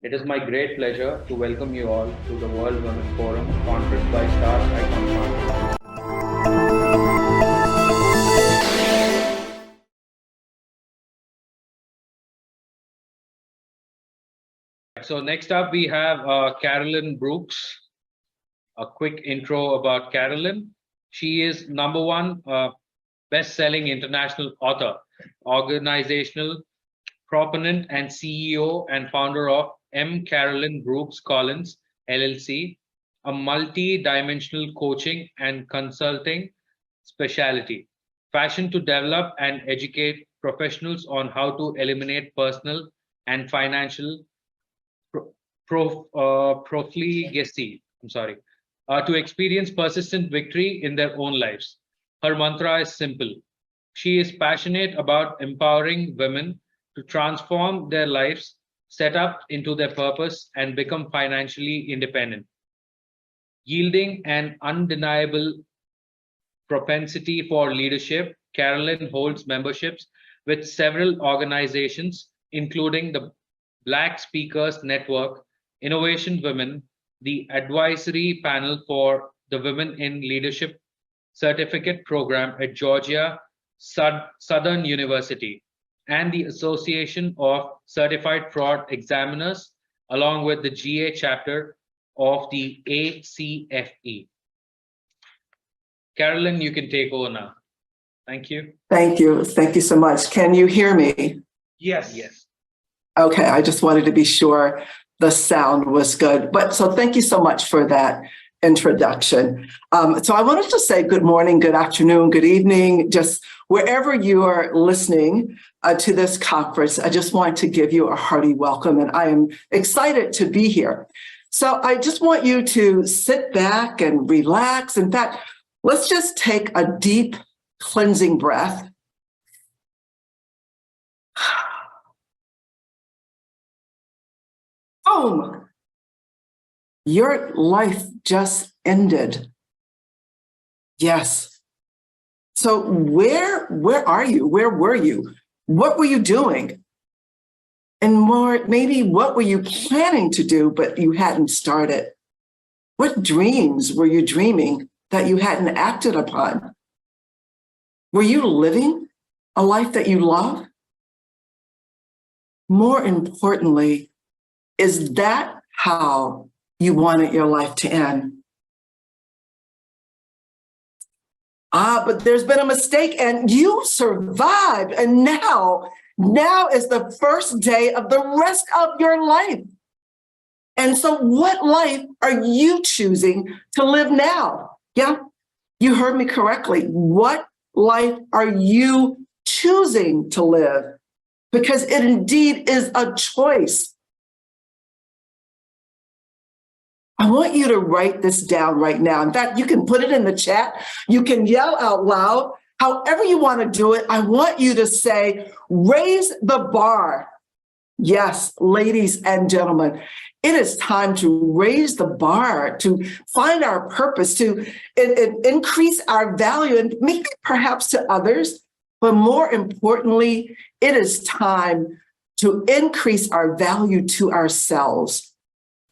It is my great pleasure to welcome you all to the World Women Forum, conference by Star Icon Foundation. So next up, we have Carolyn Brooks. A quick intro about Carolyn. She is number one best-selling international author, organizational proponent and CEO and founder of M. Carolyn Brooks Collins, LLC, a multi-dimensional coaching and consulting specialty, fashioned to develop and educate professionals on how to eliminate personal and financial profligacy. To experience persistent victory in their own lives. Her mantra is simple. She is passionate about empowering women to transform their lives, set up into their purpose, and become financially independent. Yielding an undeniable propensity for leadership, Carolyn holds memberships with several organizations, including the Black Speakers Network, Innovation Women, the Advisory Panel for the Women in Leadership Certificate Program at Georgia Southern University, and the Association of Certified Fraud Examiners, along with the GA chapter of the ACFE. Carolyn, you can take over now. Thank you. Thank you. Thank you so much. Can you hear me? Yes. Yes. Okay, I just wanted to be sure the sound was good. But so thank you so much for that introduction. So I wanted to say good morning, good afternoon, good evening, just wherever you are listening to this conference. I just want to give you a hearty welcome, and I am excited to be here. So I just want you to sit back and relax. In fact, let's just take a deep cleansing breath. Boom! Your life just ended. Yes. So where are you? Where were you? What were you doing? And more, maybe what were you planning to do, but you hadn't started? What dreams were you dreaming that you hadn't acted upon? Were you living a life that you love? More importantly, is that how you wanted your life to end? But there's been a mistake and you survived. And now is the first day of the rest of your life. And so what life are you choosing to live now? Yeah, you heard me correctly. What life are you choosing to live? Because it indeed is a choice. I want you to write this down right now. In fact, you can put it in the chat. You can yell out loud. However you want to do it, I want you to say, raise the bar. Yes, ladies and gentlemen, it is time to raise the bar, to find our purpose, to increase our value, and maybe perhaps to others. But more importantly, it is time to increase our value to ourselves.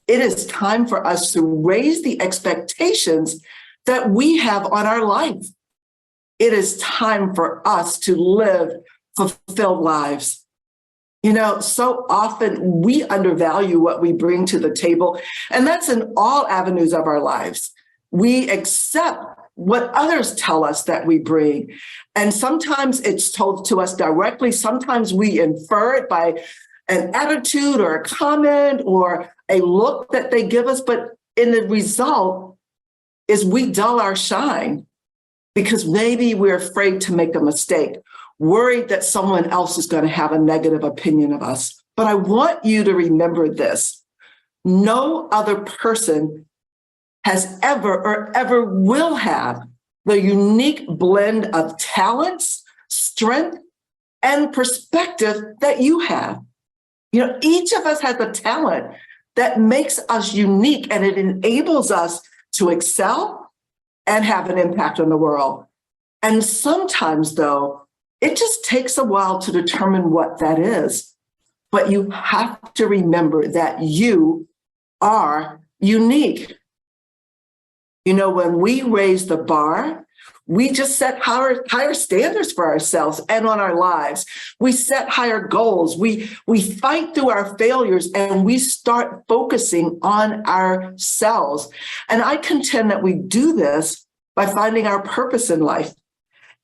It is time for us to raise the expectations that we have on our life. It is time for us to live fulfilled lives. You know, so often we undervalue what we bring to the table, and that's in all avenues of our lives. We accept what others tell us that we bring, and sometimes it's told to us directly. Sometimes we infer it by an attitude or a comment or a look that they give us, but in the result is we dull our shine because maybe we're afraid to make a mistake, worried that someone else is going to have a negative opinion of us. But I want you to remember this. No other person has ever or ever will have the unique blend of talents, strength, and perspective that you have. You know, each of us has a talent that makes us unique, and it enables us to excel and have an impact on the world. And sometimes, though, it just takes a while to determine what that is. but you have to remember that you are unique. You know, when we raise the bar, we just set higher standards for ourselves and on our lives. We set higher goals. We fight through our failures and we start focusing on ourselves. And I contend that we do this by finding our purpose in life.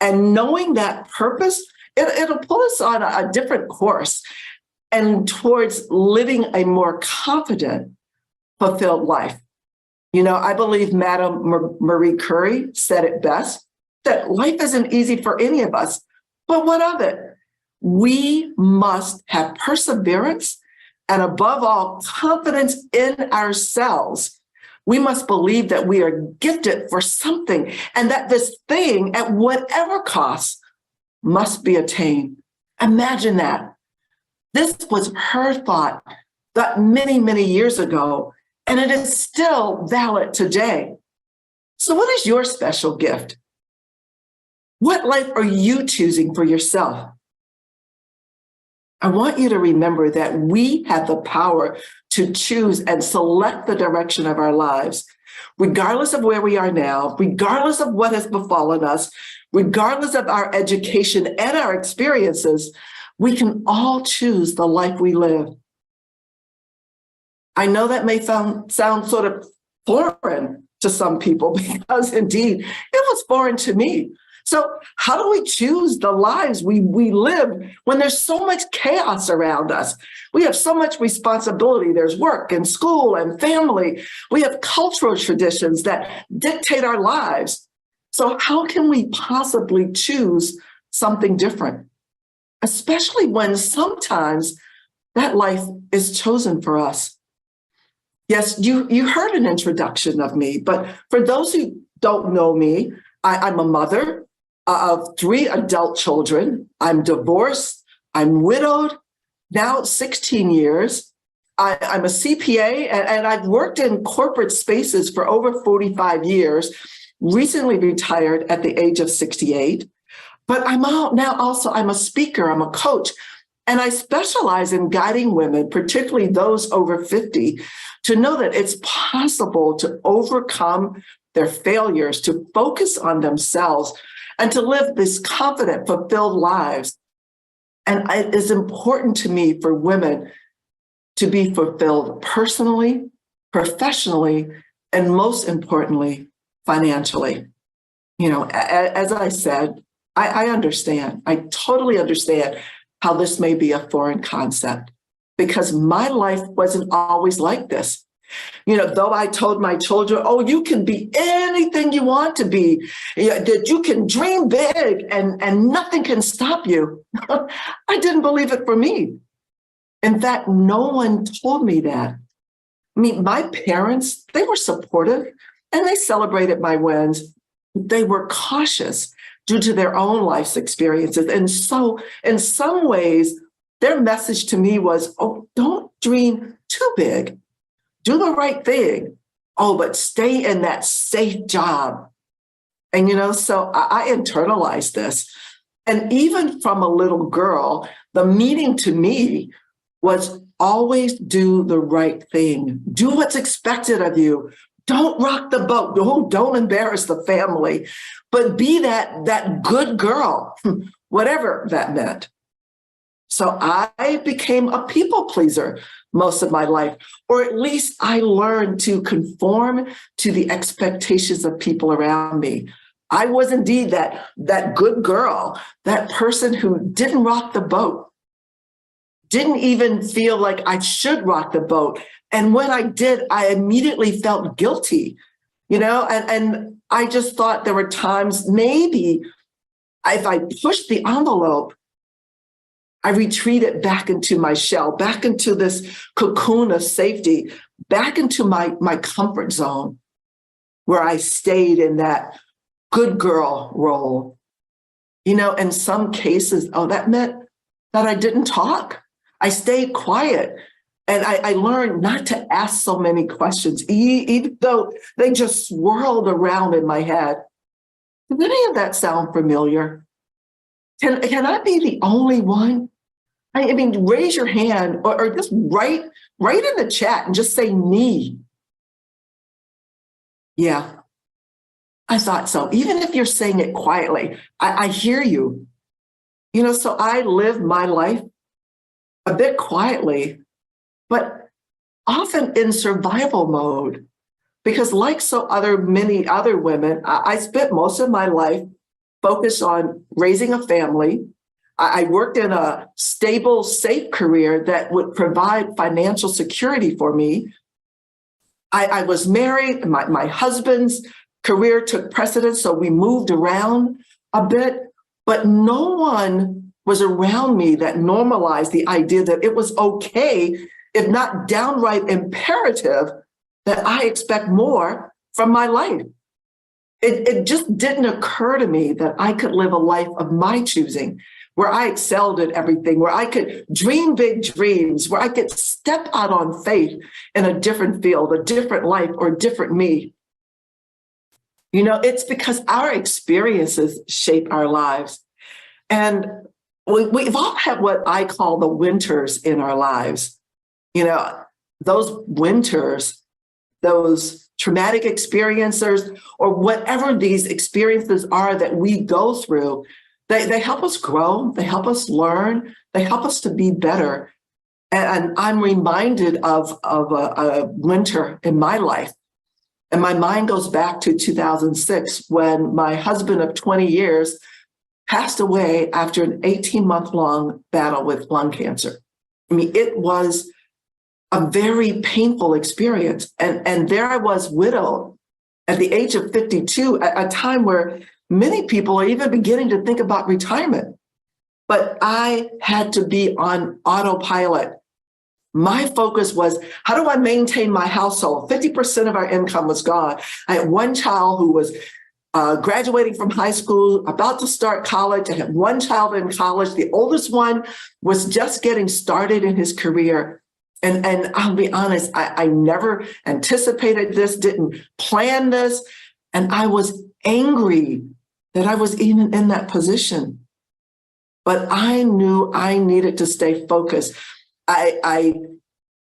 And knowing that purpose, it'll put us on a different course and towards living a more confident, fulfilled life. You know, I believe Madame Marie Curie said it best, that life isn't easy for any of us, but what of it? We must have perseverance and above all, confidence in ourselves. We must believe that we are gifted for something and that this thing, at whatever cost, must be attained. Imagine that. This was her thought that many, many years ago, and it is still valid today. So what is your special gift? What life are you choosing for yourself? I want you to remember that we have the power to choose and select the direction of our lives, regardless of where we are now, regardless of what has befallen us, regardless of our education and our experiences. We can all choose the life we live. I know that may sound sort of foreign to some people because indeed it was foreign to me. So how do we choose the lives we live when there's so much chaos around us? We have so much responsibility. There's work and school and family. We have cultural traditions that dictate our lives. So how can we possibly choose something different? Especially when sometimes that life is chosen for us. Yes, you heard an introduction of me, but for those who don't know me, I'm a mother of 3 adult children. I'm divorced. I'm widowed, now 16 years. I'm a CPA, and I've worked in corporate spaces for over 45 years, recently retired at the age of 68. But I'm a speaker, I'm a coach, and I specialize in guiding women, particularly those over 50, to know that it's possible to overcome their failures, to focus on themselves, and to live these confident, fulfilled lives. And it is important to me for women to be fulfilled personally, professionally, and most importantly, financially. You know, as I said, I understand. I totally understand how this may be a foreign concept because my life wasn't always like this. You know, though I told my children, oh, you can be anything you want to be, that you can dream big and nothing can stop you. I didn't believe it for me. In fact, no one told me that. I mean, my parents, they were supportive and they celebrated my wins. They were cautious due to their own life's experiences. And so in some ways, their message to me was, oh, don't dream too big. Do the right thing. Oh, but stay in that safe job. And, you know, so I internalized this. And even from a little girl, the meaning to me was always do the right thing. Do what's expected of you. Don't rock the boat. Don't embarrass the family, but be that good girl, whatever that meant. So I became a people pleaser most of my life, or at least I learned to conform to the expectations of people around me. I was indeed that good girl, that person who didn't rock the boat, didn't even feel like I should rock the boat. And when I did, I immediately felt guilty, you know, and I just thought there were times maybe if I pushed the envelope, I retreated back into my shell, back into this cocoon of safety, back into my comfort zone where I stayed in that good girl role. You know, in some cases, that meant that I didn't talk. I stayed quiet. And I learned not to ask so many questions, even though they just swirled around in my head. Did any of that sound familiar? Can I be the only one I mean, raise your hand or just write in the chat and just say me. Yeah, I thought so. Even if you're saying it quietly, I hear you. So I live my life a bit quietly, but often in survival mode. Because like many other women, I spent most of my life focused on raising a family. I worked in a stable, safe career that would provide financial security for me. I was married. My husband's career took precedence, so we moved around a bit, but no one was around me that normalized the idea that it was okay, if not downright imperative, that I expect more from my life. It just didn't occur to me that I could live a life of my choosing, where I excelled at everything, where I could dream big dreams, where I could step out on faith in a different field, a different life, or a different me. It's because our experiences shape our lives. And we've all had what I call the winters in our lives. Those winters, those traumatic experiences, or whatever these experiences are that we go through, they help us grow, they help us learn, they help us to be better. And I'm reminded of a winter in my life. And my mind goes back to 2006 when my husband of 20 years passed away after an 18-month-long battle with lung cancer. I mean, it was a very painful experience. And there I was, widowed at the age of 52, at a time where many people are even beginning to think about retirement. But I had to be on autopilot. My focus was, how do I maintain my household? 50% of our income was gone. I had one child who was graduating from high school, about to start college. I had one child in college. The oldest one was just getting started in his career. And I'll be honest, I never anticipated this, didn't plan this. And I was angry that I was even in that position. But I knew I needed to stay focused. I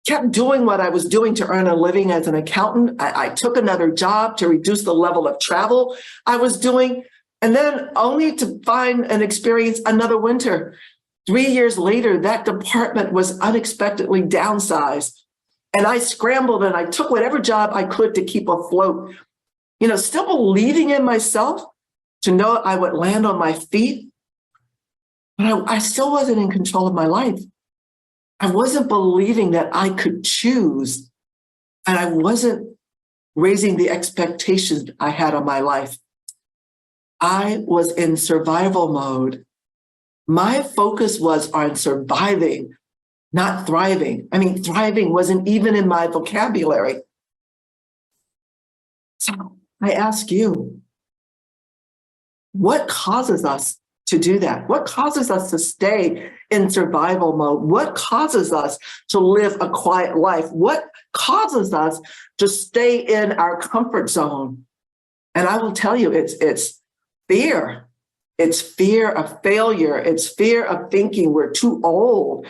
kept doing what I was doing to earn a living as an accountant. I took another job to reduce the level of travel I was doing, and then only to find and experience another winter. 3 years later, that department was unexpectedly downsized. And I scrambled and I took whatever job I could to keep afloat, still believing in myself to know I would land on my feet. But I still wasn't in control of my life. I wasn't believing that I could choose, and I wasn't raising the expectations I had on my life. I was in survival mode. My focus was on surviving, not thriving. I mean, thriving wasn't even in my vocabulary. So I ask you, what causes us to do that? What causes us to stay in survival mode? What causes us to live a quiet life? What causes us to stay in our comfort zone? And I will tell you, it's fear. It's fear of failure. It's fear of thinking we're too old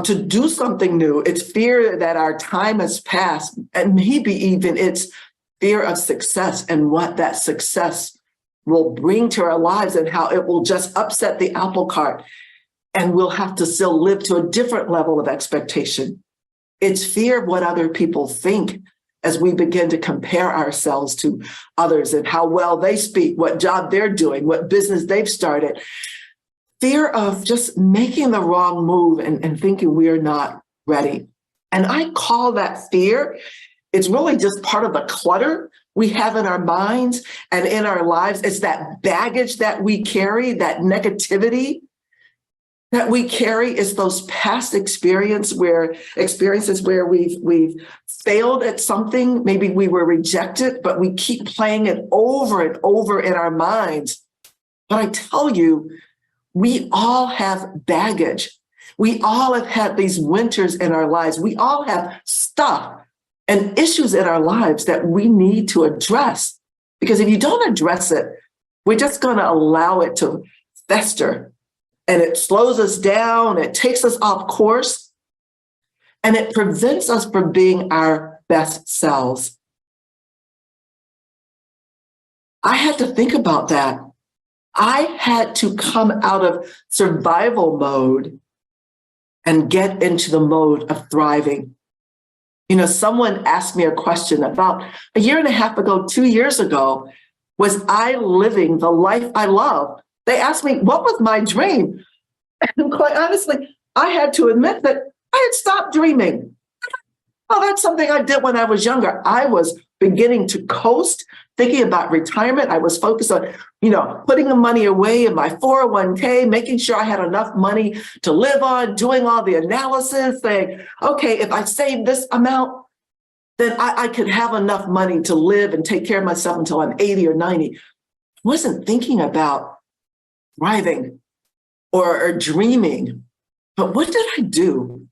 to do something new. It's fear that our time has passed. And maybe even it's fear of success and what that success will bring to our lives and how it will just upset the apple cart. And we'll have to still live to a different level of expectation. It's fear of what other people think as we begin to compare ourselves to others and how well they speak, what job they're doing, what business they've started. Fear of just making the wrong move and thinking we are not ready. And I call that fear. It's really just part of the clutter we have in our minds and in our lives. It's that baggage that we carry, that negativity that we carry. Is those past experiences where we've failed at something. Maybe we were rejected, but we keep playing it over and over in our minds. But I tell you, we all have baggage. We all have had these winters in our lives. We all have stuff and issues in our lives that we need to address. Because if you don't address it, we're just going to allow it to fester and it slows us down, it takes us off course, and it prevents us from being our best selves. I had to think about that. I had to come out of survival mode and get into the mode of thriving. You know, someone asked me a question about a year and a half ago, 2 years ago, was I living the life I love? They asked me, what was my dream? And quite honestly, I had to admit that I had stopped dreaming. Oh, that's something I did when I was younger. I was beginning to coast, thinking about retirement. I was focused on, putting the money away in my 401k, making sure I had enough money to live on, doing all the analysis, saying, okay, if I save this amount, then I could have enough money to live and take care of myself until I'm 80 or 90. I wasn't thinking about thriving or dreaming. But what did I do?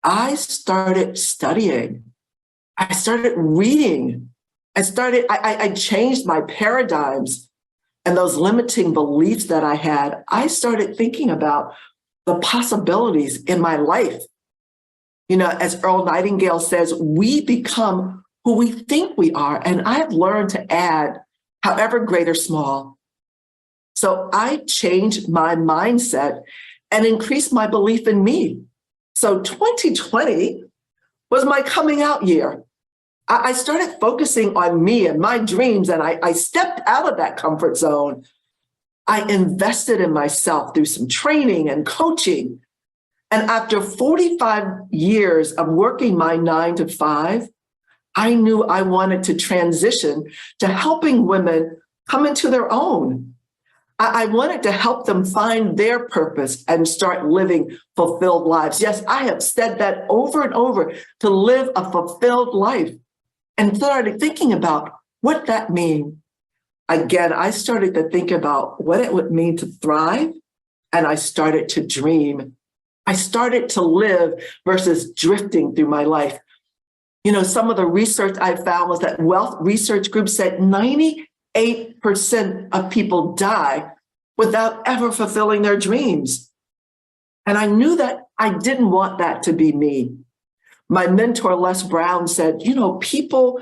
I started studying. I started reading. I changed my paradigms and those limiting beliefs that I had. I started thinking about the possibilities in my life. As Earl Nightingale says, we become who we think we are. And I've learned to add, however great or small. So I changed my mindset and increased my belief in me. So 2020 was my coming out year. I started focusing on me and my dreams, and I stepped out of that comfort zone. I invested in myself through some training and coaching. And after 45 years of working my 9 to 5, I knew I wanted to transition to helping women come into their own. I wanted to help them find their purpose and start living fulfilled lives. Yes, I have said that over and over, to live a fulfilled life, and started thinking about what that means. Again, I started to think about what it would mean to thrive, and I started to dream. I started to live versus drifting through my life. Some of the research I found was that Wealth Research Group said 98% of people die without ever fulfilling their dreams. And I knew that I didn't want that to be me. My mentor, Les Brown, said, people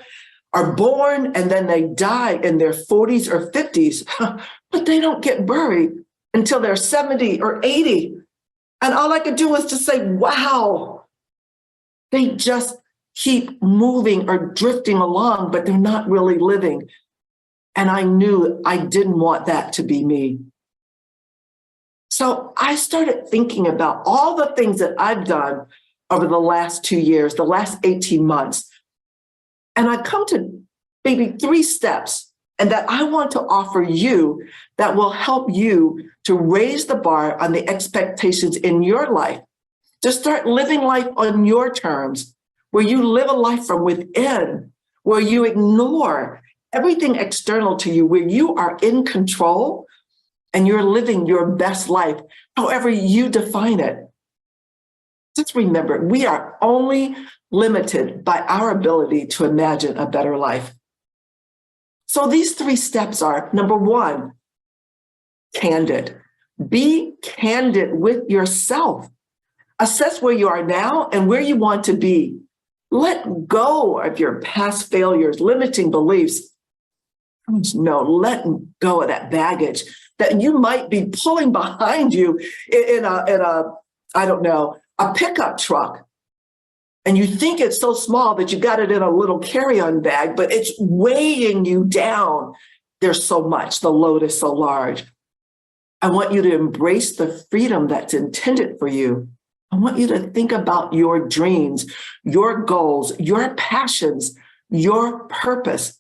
are born and then they die in their 40s or 50s, but they don't get buried until they're 70 or 80. And all I could do was just say, wow, they just keep moving or drifting along, but they're not really living. And I knew I didn't want that to be me. So I started thinking about all the things that I've done over the last 2 years, the last 18 months. And I come to maybe 3 steps, and that I want to offer you that will help you to raise the bar on the expectations in your life, to start living life on your terms, where you live a life from within, where you ignore everything external to you, where you are in control and you're living your best life, however you define it. Just remember, we are only limited by our ability to imagine a better life. So these 3 steps are, number 1, candid. Be candid with yourself. Assess where you are now and where you want to be. Let go of your past failures, limiting beliefs. No, let go of that baggage that you might be pulling behind you in a pickup truck. And you think it's so small that you got it in a little carry-on bag, but it's weighing you down. There's so much, the load is so large. I want you to embrace the freedom that's intended for you. I want you to think about your dreams, your goals, your passions, your purpose.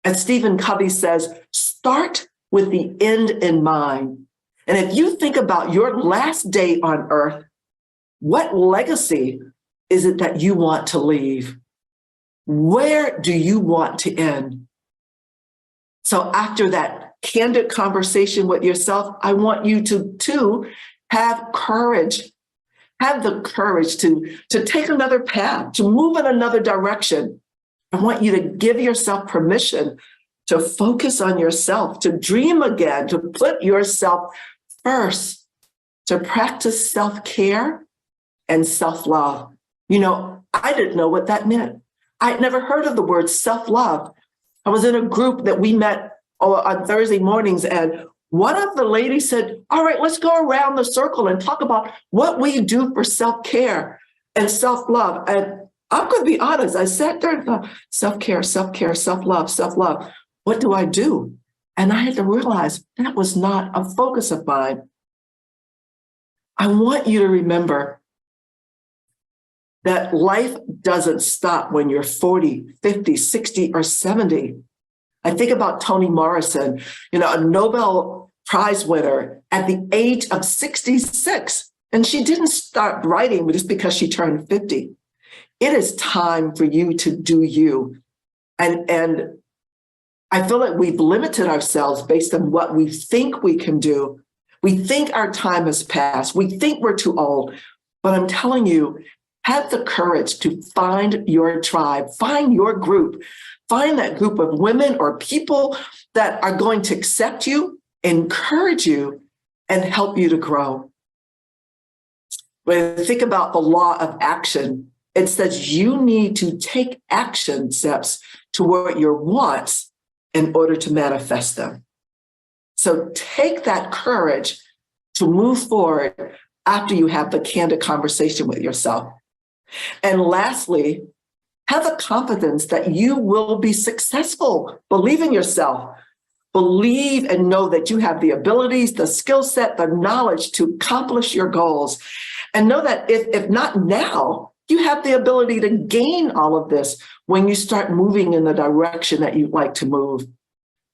As Stephen Covey says, start with the end in mind. And if you think about your last day on earth, what legacy is it that you want to leave? Where do you want to end? So after that candid conversation with yourself, I want you to have courage. Have the courage to take another path, to move in another direction. I want you to give yourself permission to focus on yourself, to dream again, to put yourself first. to practice self-care and self-love. You know, I didn't know what that meant. I'd never heard of the word self-love. I was in a group that we met on Thursday mornings, and one of the ladies said, all right, let's go around the circle and talk about what we do for self-care and self-love. And I'm going to be honest, I sat there and thought, self-care, self-care, self-love, self-love. What do I do? And I had to realize that was not a focus of mine. I want you to remember that life doesn't stop when you're 40, 50, 60, or 70. I think about Toni Morrison, you know, a Nobel Prize winner at the age of 66. And she didn't start writing just because she turned 50. It is time for you to do you. And I feel like we've limited ourselves based on what we think we can do. We think our time has passed. We think we're too old. But I'm telling you, have the courage to find your tribe, find your group, find that group of women or people that are going to accept you, encourage you, and help you to grow. When you think about the law of action, it says you need to take action steps toward your wants in order to manifest them. So take that courage to move forward after you have the candid conversation with yourself. And lastly, have the confidence that you will be successful. Believe in yourself. Believe and know that you have the abilities, the skill set, the knowledge to accomplish your goals. And know that if not now, you have the ability to gain all of this when you start moving in the direction that you'd like to move.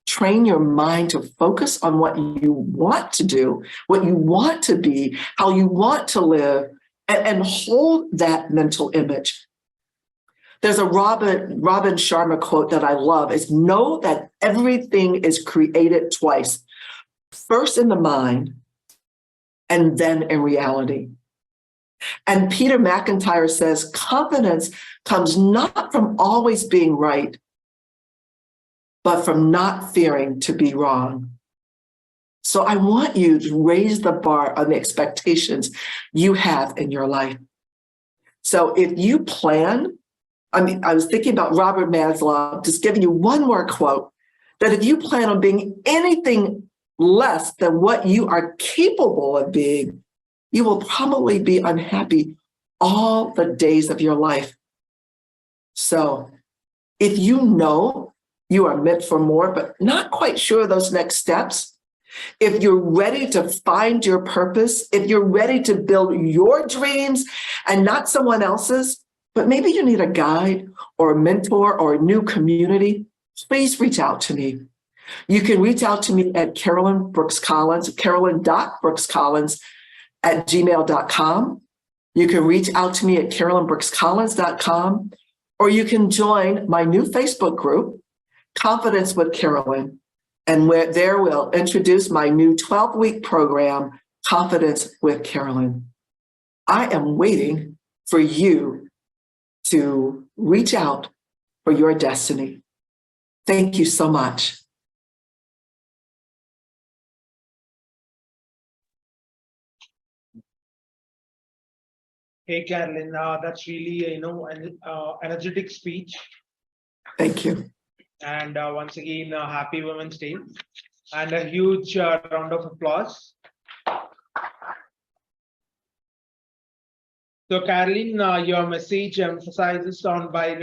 Train your mind to focus on what you want to do, what you want to be, how you want to live, and hold that mental image. There's a Robin Sharma quote that I love, is know that everything is created twice, first in the mind and then in reality. And Peter McIntyre says, confidence comes not from always being right, but from not fearing to be wrong. So I want you to raise the bar on the expectations you have in your life. So if you plan, I was thinking about Robert Maslow, just giving you one more quote, that if you plan on being anything less than what you are capable of being, you will probably be unhappy all the days of your life. So if you know you are meant for more, but not quite sure those next steps, if you're ready to find your purpose, if you're ready to build your dreams and not someone else's, but maybe you need a guide or a mentor or a new community, please reach out to me. You can reach out to me at Carolyn Brooks Collins, carolyn.brookskollins@gmail.com. You can reach out to me at carolynbrookscollins.com, or you can join my new Facebook group, Confidence with Carolyn. And there we'll introduce my new 12-week program, Confidence with Carolyn. I am waiting for you to reach out for your destiny. Thank you so much. Hey, Carolyn, that's really, an energetic speech. Thank you. And once again, happy Women's Day and a huge round of applause. So, Carolyn, your message emphasizes on by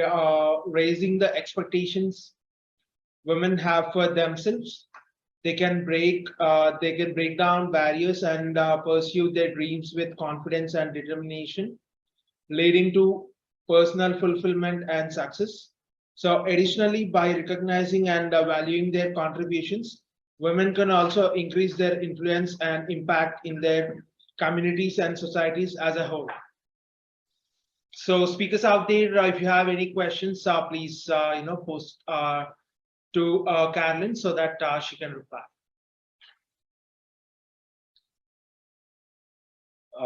raising the expectations women have for themselves. They can break down barriers and pursue their dreams with confidence and determination, leading to personal fulfillment and success. So additionally, by recognizing and valuing their contributions, women can also increase their influence and impact in their communities and societies as a whole. So speakers out there, if you have any questions, please post to Carolyn so that she can reply.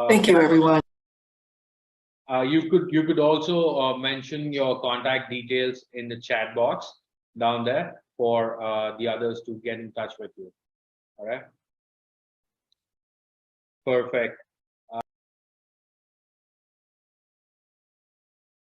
Thank you, everyone. You could also mention your contact details in the chat box down there for the others to get in touch with you. All right. Perfect.